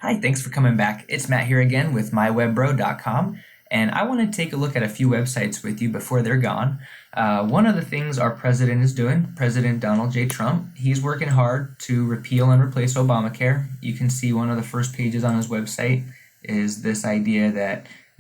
Hi, thanks for coming back. It's Matt here again with mywebbro.com, and I want to take a look at a few websites with you before they're gone. One of the things our president is doing, President Donald J. Trump, he's working hard to repeal and replace Obamacare. You can see one of the first pages on his website is this idea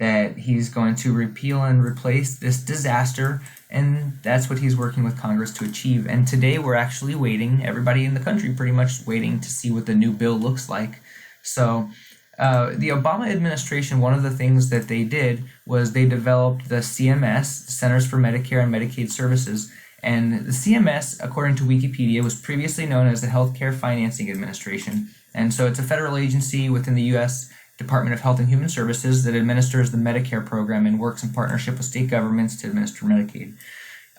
that he's going to repeal and replace this disaster, and that's what he's working with Congress to achieve. And today we're actually waiting, everybody in the country pretty much waiting to see what the new bill looks like. So the Obama administration, one of the things that they did was they developed the CMS, Centers for Medicare and Medicaid Services. And the CMS, according to Wikipedia, was previously known as the Healthcare Financing Administration. And so it's a federal agency within the U.S. Department of Health and Human Services that administers the Medicare program and works in partnership with state governments to administer Medicaid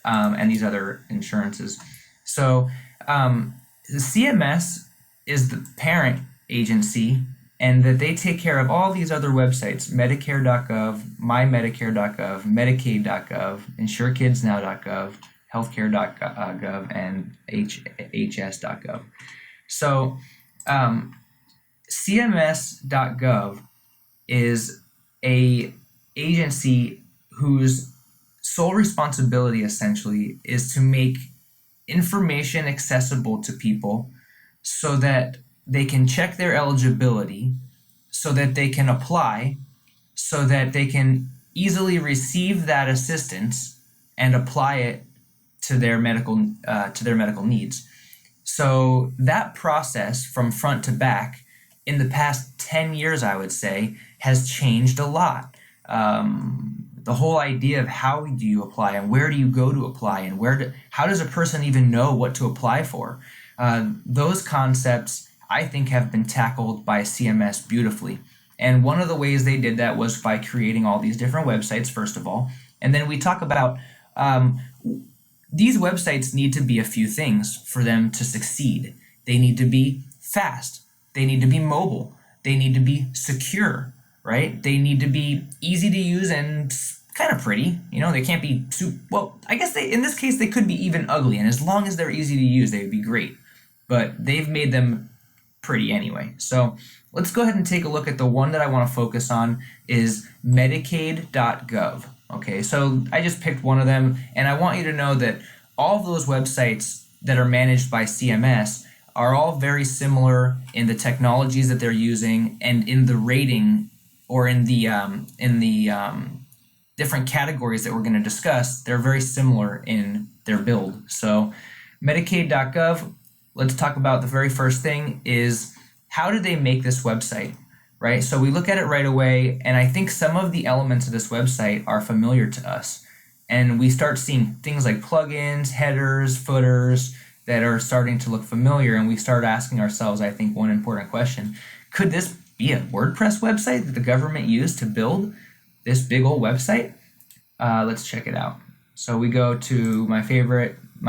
and these other insurances. So the CMS is the parent agency, and that they take care of all these other websites: Medicare.gov, MyMedicare.gov, Medicaid.gov, InsureKidsNow.gov, Healthcare.gov, and HHS.gov. So CMS.gov is a agency whose sole responsibility essentially is to make information accessible to people so that they can check their eligibility, so that they can apply, so that they can easily receive that assistance and apply it to their medical needs. So that process from front to back in the past 10 years, I would say, has changed a lot. The whole idea of how do you apply and where do you go to apply and how does a person even know what to apply for? Those concepts, I think, have been tackled by CMS beautifully. And one of the ways they did that was by creating all these different websites, first of all. And then we talk about these websites need to be a few things for them to succeed. They need to be fast. They need to be mobile. They need to be secure, right? They need to be easy to use and kind of pretty. You know, they can't be well, I guess in this case, they could be even ugly. And as long as they're easy to use, they would be great. But they've made them pretty anyway. So let's go ahead and take a look at the one that I want to focus on is Medicaid.gov. Okay, so I just picked one of them, and I want you to know that all of those websites that are managed by CMS are all very similar in the technologies that they're using and in the rating, or in the different categories that we're going to discuss. They're very similar in their build. So Medicaid.gov, let's talk about the very first thing is how did they make this website, right? So we look at it right away, and I think some of the elements of this website are familiar to us. And we start seeing things like plugins, headers, footers that are starting to look familiar, and we start asking ourselves, I think, one important question. Could this be a WordPress website that the government used to build this big old website? Let's check it out. So we go to my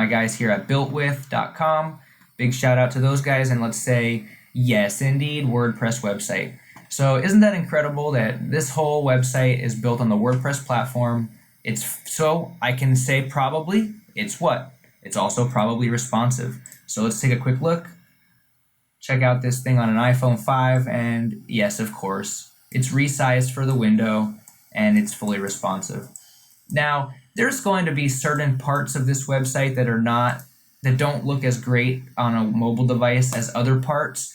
guys here at builtwith.com. Big shout out to those guys, and let's say, yes, indeed, WordPress website. So isn't that incredible that this whole website is built on the WordPress platform? So I can say probably, it's what? It's also probably responsive. So let's take a quick look. Check out this thing on an iPhone 5, and yes, of course, it's resized for the window, and it's fully responsive. Now, there's going to be certain parts of this website that don't look as great on a mobile device as other parts,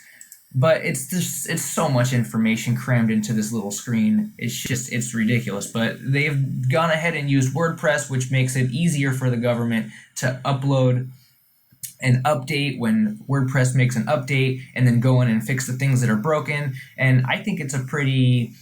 but it's so much information crammed into this little screen. It's ridiculous. But they've gone ahead and used WordPress, which makes it easier for the government to upload an update when WordPress makes an update, and then go in and fix the things that are broken. And I think it's a pretty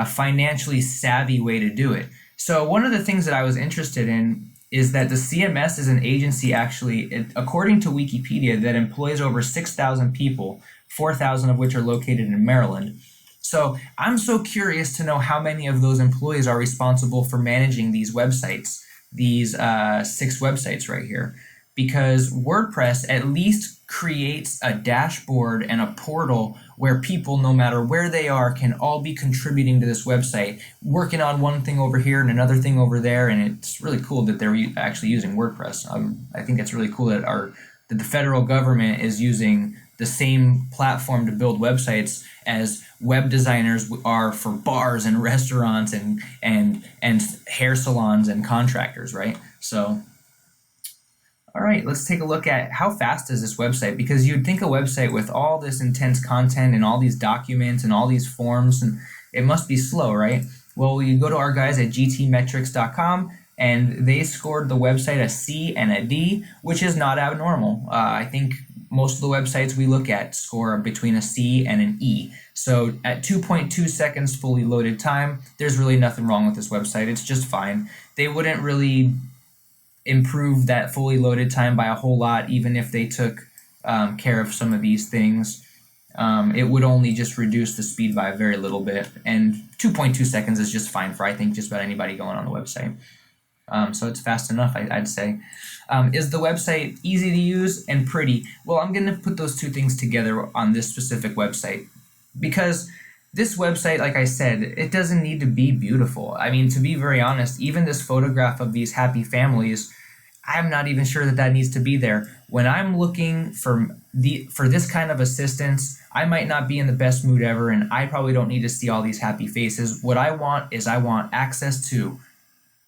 financially savvy way to do it. So one of the things that I was interested in is that the CMS is an agency, actually, according to Wikipedia, that employs over 6,000 people, 4,000 of which are located in Maryland. So I'm so curious to know how many of those employees are responsible for managing these websites, these 6 websites right here. Because WordPress at least creates a dashboard and a portal where people, no matter where they are, can all be contributing to this website, working on one thing over here and another thing over there, and it's really cool that they're actually using WordPress. I think it's really cool that the federal government is using the same platform to build websites as web designers are for bars and restaurants and hair salons and contractors, right? So, all right, let's take a look at how fast is this website, because you'd think a website with all this intense content and all these documents and all these forms, and it must be slow, right? Well, you go to our guys at gtmetrics.com, and they scored the website a C and a D, which is not abnormal. I think most of the websites we look at score between a C and an E. So at 2.2 seconds fully loaded time, there's really nothing wrong with this website. It's just fine. They wouldn't really improve that fully loaded time by a whole lot, even if they took care of some of these things. It would only just reduce the speed by a very little bit, and 2.2 seconds is just fine for, I think, just about anybody going on the website. So it's fast enough, I'd say. Is the website easy to use and pretty? Well, I'm going to put those two things together on this specific website, because this website, like I said, it doesn't need to be beautiful. I mean, to be very honest, even this photograph of these happy families, I'm not even sure that needs to be there. When I'm looking for this kind of assistance, I might not be in the best mood ever, and I probably don't need to see all these happy faces. What I want is access to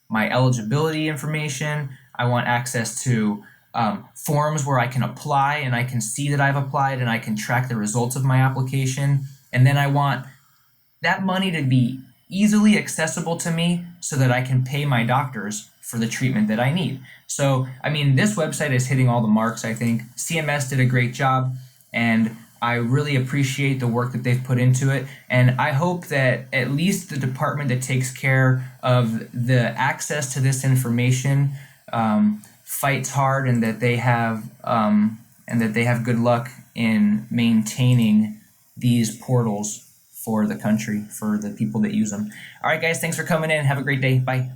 my eligibility information. I want access to forms where I can apply and I can see that I've applied and I can track the results of my application. And then I want that money to be easily accessible to me so that I can pay my doctors for the treatment that I need. So, I mean, this website is hitting all the marks, I think. CMS did a great job, and I really appreciate the work that they've put into it. And I hope that at least the department that takes care of the access to this information fights hard, and that they have good luck in maintaining these portals for the country, for the people that use them. All right, guys, thanks for coming in. Have a great day. Bye.